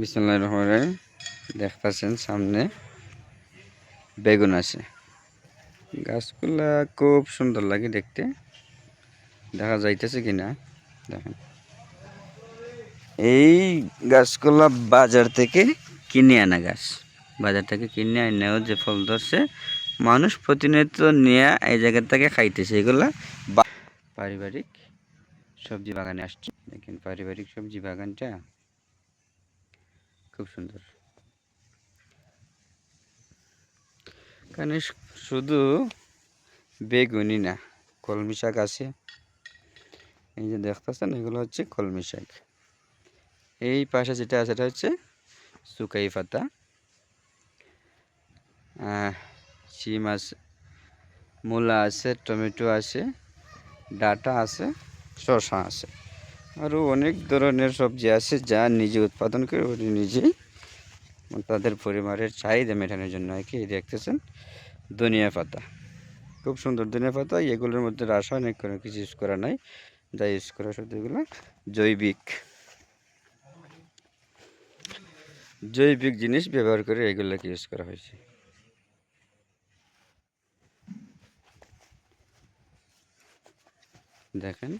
বিসমিল্লাহির রহমানির রহিম। দেখতেছেন সামনে বেগুন আছে। গাছগুলা খুব সুন্দর লাগে দেখতে, দেখা যাইতেছে কিনা দেখেন। এই গাছগুলা বাজার থেকে কিনে আনা গাছ, বাজার থেকে কিনে আনাও যে ফল ধরছে, মানুষ প্রতিনিয়ত নিয়ে এই জায়গা থেকে খাইতেছে। এগুলা পারিবারিক সবজি বাগানে আসছে। দেখেন পারিবারিক সবজি বাগানটা খুব সুন্দর। এখানে শুধু বেগুনই না, কলমি শাক আছে। এই যে দেখতেছেন, এগুলো হচ্ছে কলমি শাক। এই পাশে যেটা আছে সেটা হচ্ছে সুকাই পাতা, শিম আছে, মূলা আছে, টমেটো আছে, ডাঁটা আছে, শসা আছে, আরও অনেক ধরনের সবজি আছে যা নিজে উৎপাদন করে ওরা নিজেই তাদের পরিবারের চাহিদা মেটানোর জন্য আর কি। দেখতেছেন ধনিয়া পাতা, খুব সুন্দর ধনিয়া পাতা। এগুলোর মধ্যে রাসায়নিক কোনো কিছু ইউজ করা নাই, যা ইউজ করা শুধু এগুলো জৈবিক জিনিস ব্যবহার করে এগুলোকে ইউজ করা হয়েছে। দেখেন